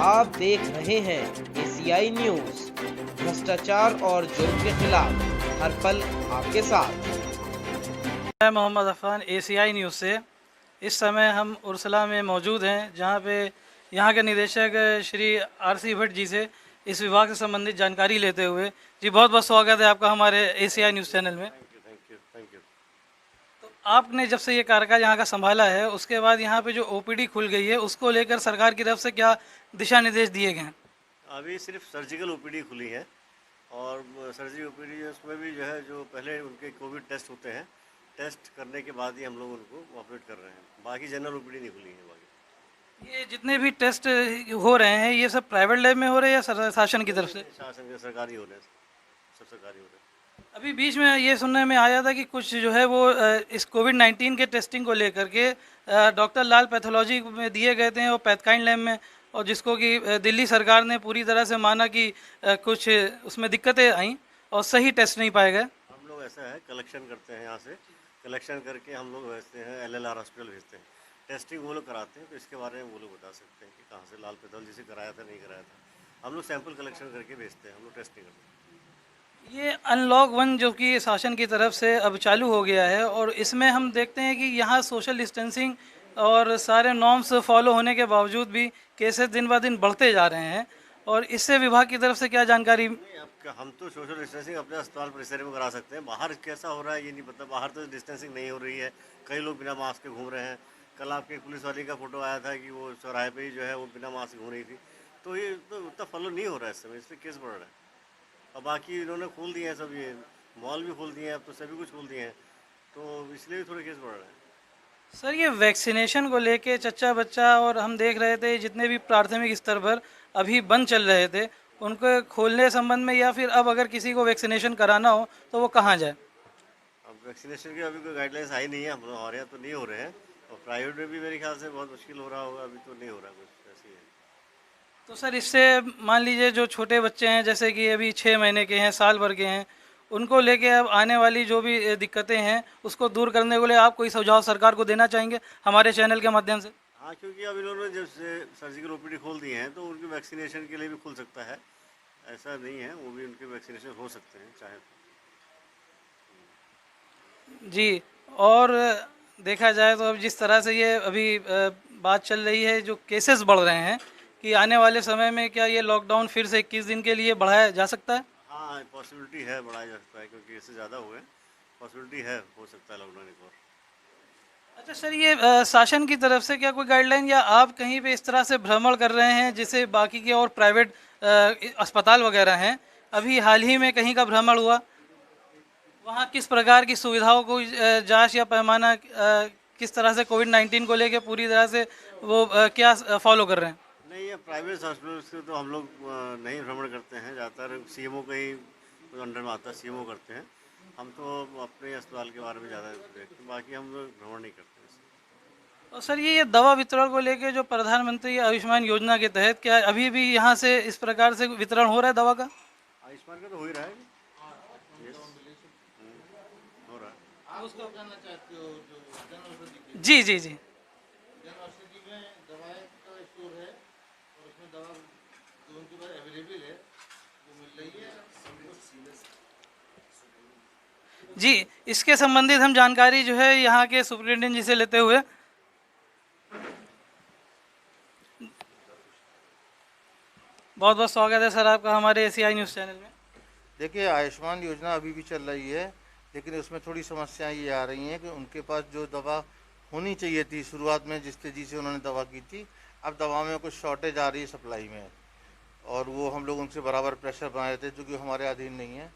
आप देख रहे हैं एसीआई न्यूज, भ्रष्टाचार और जुर्म के खिलाफ हर पल आपके साथ। मैं मोहम्मद अफ़ान एसीआई न्यूज़ से। इस समय हम उर्सला में मौजूद हैं, जहां पे यहां के निदेशक श्री आरसी भट्ट जी से इस विभाग से संबंधित जानकारी लेते हुए। जी, बहुत बहुत स्वागत है आपका हमारे एसीआई न्यूज़ चैनल में। Thank you. तो आपने जब से ये कार्यकाल यहाँ का संभाला है, उसके बाद यहाँ पे जो ओपीडी खुल गई है, उसको लेकर सरकार की तरफ से क्या दिशा निर्देश दिए गए हैं? अभी सिर्फ सर्जिकल ओपीडी खुली है और सर्जरी ओपीडी उसमें भी जो है, जो पहले उनके कोविड टेस्ट होते हैं, टेस्ट करने के बाद ही हम लोग उनको ऑपरेट कर रहे हैं। बाकी जनरल ओपीडी नहीं खुली है। बाकी ये जितने भी टेस्ट हो रहे हैं, ये सब प्राइवेट लैब में हो रहे हैं या शासन की तरफ से? शासन के सरकारी हो रहे हैं, सब सरकारी हो रहे हैं। अभी बीच में ये सुनने में आया था कि कुछ जो है वो इस कोविड-19 के टेस्टिंग को लेकर के डॉक्टर लाल पैथोलॉजी में दिए गए थे और पैथकाइंड लैब में, और जिसको कि दिल्ली सरकार ने पूरी तरह से माना कि कुछ उसमें दिक्कतें आईं और सही टेस्ट नहीं पाए गए। हम लोग ऐसा है, कलेक्शन करते हैं, यहाँ से कलेक्शन करके हम लोग भेजते हैं, एलएलआर हॉस्पिटल भेजते हैं। टेस्टिंग वो लोग कराते हैं, तो इसके बारे में वो लोग बता सकते हैं कि कहाँ से लाल पैथोलॉजी से कराया था, नहीं कराया था। हम लोग सैंपल कलेक्शन करके भेजते हैं, हम लोग टेस्ट नहीं करते। ये अनलॉक 1 जो कि शासन की तरफ से अब चालू हो गया है, और इसमें हम देखते हैं कि यहाँ सोशल डिस्टेंसिंग और सारे नॉर्म्स फॉलो होने के बावजूद भी केसेस दिन ब दिन बढ़ते जा रहे हैं, और इससे विभाग की तरफ से क्या जानकारी? अब हम तो सोशल डिस्टेंसिंग अपने अस्पताल परिसर में करा सकते हैं, बाहर कैसा हो रहा है ये नहीं पता। बाहर तो डिस्टेंसिंग नहीं हो रही है, कई लोग बिना मास्क के घूम रहे हैं। कल आपके पुलिस वाली का फोटो आया था कि वो चौराहे पे ही जो है वो बिना मास्क घूम रही थी। तो ये तो उतना फॉलो नहीं हो रहा है इस समय, इसलिए केस बढ़ रहा है। और बाकी इन्होंने खोल दिए हैं सब, ये मॉल भी खोल दिए हैं, अब तो सभी कुछ खोल दिए हैं, तो इसलिए भी थोड़े केस बढ़ रहे हैं। सर, ये वैक्सीनेशन को लेके चच्चा बच्चा, और हम देख रहे थे जितने भी प्राथमिक स्तर पर अभी बंद चल रहे थे, उनको खोलने संबंध में, या फिर अब अगर किसी को वैक्सीनेशन कराना हो तो वो कहाँ जाए? अब वैक्सीनेशन की अभी कोई गाइडलाइंस आई नहीं है, हम लोग हमारे यहाँ तो नहीं हो रहे हैं, और प्राइवेट में भी मेरे ख्याल से बहुत मुश्किल हो रहा होगा, अभी तो नहीं हो रहा कुछ ऐसी है। तो सर, इससे मान लीजिए जो छोटे बच्चे हैं, जैसे कि अभी 6 महीने के हैं, साल भर के हैं, उनको लेके अब आने वाली जो भी दिक्कतें हैं, उसको दूर करने के लिए आप कोई सुझाव सरकार को देना चाहेंगे हमारे चैनल के माध्यम से? हाँ, क्योंकि अब इन्होंने जब से सर्जिकल ओपीडी खोल दिए हैं, तो उनकी वैक्सीनेशन के लिए भी खुल सकता है, ऐसा नहीं है, वो भी उनके वैक्सीनेशन हो सकते हैं चाहे तो। जी, और देखा जाए तो अब जिस तरह से ये अभी बात चल रही है, जो केसेस बढ़ रहे हैं, कि आने वाले समय में क्या ये लॉकडाउन फिर से 21 दिन के लिए बढ़ाया जा सकता है? हाँ, पॉसिबिलिटी है, बढ़ाया जा सकता है, क्योंकि इससे ज़्यादा हुए, पॉसिबिलिटी है, हो सकता है लॉकडाउन एक और। अच्छा सर, ये शासन की तरफ से क्या कोई गाइडलाइन, या आप कहीं पे इस तरह से भ्रमण कर रहे हैं जिससे बाकी के और प्राइवेट अस्पताल वगैरह हैं, अभी हाल ही में कहीं का भ्रमण हुआ, वहाँ किस प्रकार की सुविधाओं को जांच या पैमाना किस तरह से कोविड-19 को लेके पूरी तरह से वो क्या फॉलो कर रहे हैं? नहीं, ये प्राइवेट हॉस्पिटल से तो हम लोग नहीं भ्रमण करते हैं, ज़्यादातर सीएमओ का ही अंडर में आता है, सीएमओ करते हैं। हम तो अपने अस्पताल के बारे में ज़्यादा देखते हैं, बाकी हम लोग भ्रमण नहीं करते हैं। और सर, ये दवा वितरण को लेके जो प्रधानमंत्री आयुष्मान योजना के तहत, क्या अभी भी यहाँ से इस प्रकार से वितरण हो रहा है दवा का? आयुष्मान का तो हो ही रहा है। Yes, हो रहा है। जी जी जी। जी, इसके संबंधित हम जानकारी जो है यहाँ के सुपरिटेंडेंट जी से लेते हुए। बहुत बहुत स्वागत है सर आपका हमारे एसीआई न्यूज़ चैनल में। देखिए, आयुष्मान योजना अभी भी चल रही है, लेकिन उसमें थोड़ी समस्याएं ये आ रही हैं कि उनके पास जो दवा होनी चाहिए थी शुरुआत में, जिस तेज़ी से उन्होंने दवा की थी, अब दवा में कुछ शॉर्टेज आ रही है सप्लाई में, और वो हम लोग उनसे बराबर प्रेशर बना रहे थे, जो कि हमारे अधीन नहीं है।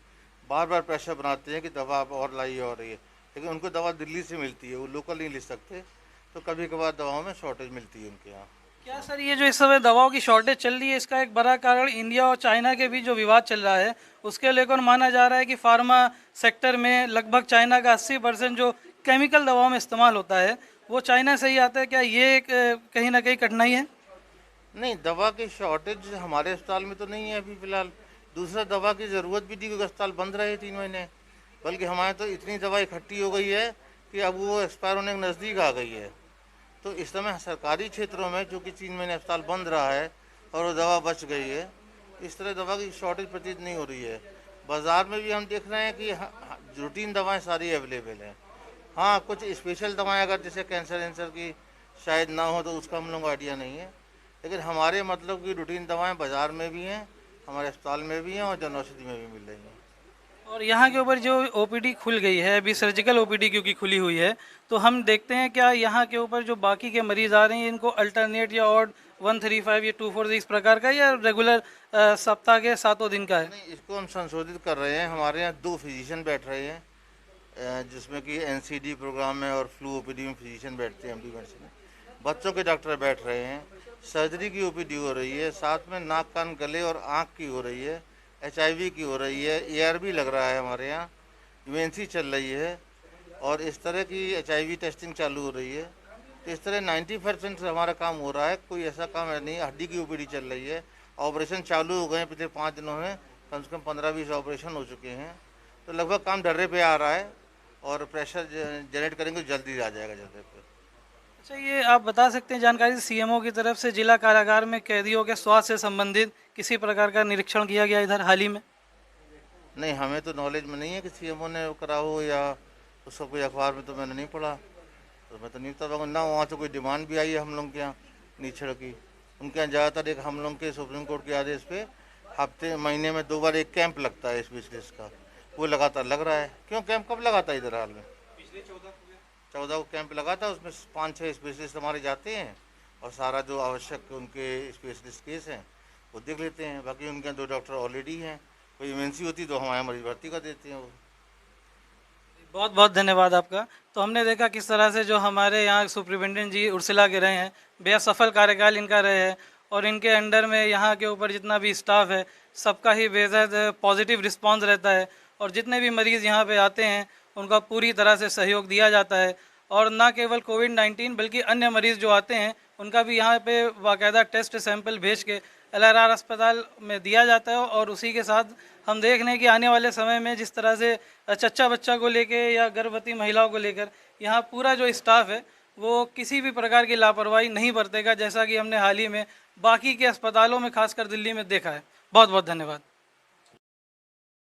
बार बार प्रेशर बनाते हैं कि दवा अब और लाई हो रही है, लेकिन उनको दवा दिल्ली से मिलती है, वो लोकल नहीं ले सकते, तो कभी कभार दवाओं में शॉर्टेज मिलती है उनके यहाँ। क्या सर, ये जो इस समय दवाओं की शॉर्टेज चल रही है, इसका एक बड़ा कारण इंडिया और चाइना के बीच जो विवाद चल रहा है, उसके लेकर माना जा रहा है कि फार्मा सेक्टर में लगभग चाइना का 80% जो केमिकल दवाओं में इस्तेमाल होता है वो चाइना से ही आता है। क्या ये एक कहीं ना कहीं कठिनाई है? नहीं, दवा की शॉर्टेज हमारे अस्पताल में तो नहीं है अभी फ़िलहाल। दूसरा, दवा की ज़रूरत भी थी क्योंकि अस्पताल बंद रहे 3 महीने, बल्कि हमारे तो इतनी दवा इकट्ठी हो गई है कि अब वो एक्सपायर होने के नज़दीक आ गई है। तो इस समय सरकारी क्षेत्रों में, जो कि 3 महीने अस्पताल बंद रहा है और वो दवा बच गई है। इस तरह दवा की शॉर्टेज प्रतीत नहीं हो रही है। बाज़ार में भी हम देख रहे हैं कि रूटीन दवाएं सारी अवेलेबल हैं। हाँ, कुछ स्पेशल दवाएं अगर जैसे कैंसर की शायद ना हो तो उसका हम लोग को आइडिया नहीं है, लेकिन हमारे मतलब की रूटीन दवाएं बाज़ार में भी हैं, हमारे अस्पताल में भी हैं और जन औषधि में भी मिल रही हैं। और यहाँ के ऊपर जो ओपीडी खुल गई है अभी, सर्जिकल ओपीडी क्योंकि खुली हुई है, तो हम देखते हैं क्या यहाँ के ऊपर जो बाकी के मरीज आ रहे हैं इनको अल्टरनेट या ऑड 135 या 240 इस प्रकार का या रेगुलर सप्ताह के 7 दिन का है? नहीं, इसको हम संशोधित कर रहे हैं। हमारे यहाँ 2 फिजिशियन बैठ रहे हैं, जिसमें कि एनसीडी प्रोग्राम में और फ्लू ओपीडी में फिजिशियन बैठते हैं, एमडी मेडिसिन में। बच्चों के डॉक्टर बैठ रहे हैं, सर्जरी की ओपीडी हो रही है, साथ में नाक कान गले और आँख की हो रही है, HIV की हो रही है, ARV लग रहा है हमारे यहाँ, UNC चल रही है और इस तरह की HIV टेस्टिंग चालू हो रही है। तो इस तरह 90% हमारा काम हो रहा है। कोई ऐसा काम है नहीं। हड्डी की ओपीडी चल रही है, ऑपरेशन चालू हो गए हैं। पिछले 5 दिनों में कम से कम 15-20 ऑपरेशन हो चुके हैं। तो लगभग काम डर्रे पे आ रहा है और प्रेशर जनरेट करेंगे तो जल्दी आ जाएगा जल्दी पे। अच्छा, ये आप बता सकते हैं जानकारी, सीएमओ की तरफ से जिला कारागार में कैदियों के स्वास्थ्य से संबंधित किसी प्रकार का निरीक्षण किया गया इधर हाल ही में? नहीं, हमें तो नॉलेज में नहीं है कि CMO ने करा हो या उसका कोई अखबार में तो मैंने नहीं पढ़ा, तो मैं तो नहीं बता पाऊँगा ना। वहाँ तो कोई डिमांड भी आई है हम लोग के यहाँ नीचड़ की। उनके यहाँ ज़्यादातर एक हम लोग के सुप्रीम कोर्ट के आदेश पे महीने में 2 बार एक कैंप लगता है स्पेशलिस्ट का, वो लगातार लग रहा है। क्यों कैंप कब लगा था इधर हाल में? पिछले 14 को कैंप लगा था। उसमें 5-6 स्पेशलिस्ट हमारे जाते हैं और सारा जो आवश्यक उनके स्पेशलिस्ट केस हैं वो देख लेते हैं। बाकी उनके यहाँ 2 डॉक्टर ऑलरेडी हैं, कोई इमरजेंसी होती तो हमारे मरीज भर्ती कर देते हैं वो। बहुत बहुत धन्यवाद आपका। तो हमने देखा किस तरह से जो हमारे यहाँ सुप्रिटेंडेंट जी उर्सिला के रहे हैं, बेहद सफल कार्यकाल इनका रहे हैं और इनके अंडर में यहाँ के ऊपर जितना भी स्टाफ है सबका ही बेहद पॉजिटिव रिस्पांस रहता है और जितने भी मरीज़ यहाँ पे आते हैं उनका पूरी तरह से सहयोग दिया जाता है। और ना केवल कोविड-19 बल्कि अन्य मरीज़ जो आते हैं उनका भी यहाँ पे बाकायदा टेस्ट सैंपल भेज के LRR अस्पताल में दिया जाता है। और उसी के साथ हम देख रहे हैं कि आने वाले समय में जिस तरह से चच्चा बच्चा को लेके या गर्भवती महिलाओं को लेकर यहाँ पूरा जो स्टाफ है वो किसी भी प्रकार की लापरवाही नहीं बरतेगा, जैसा कि हमने हाल ही में बाकी के अस्पतालों में खासकर दिल्ली में देखा है। बहुत बहुत धन्यवाद।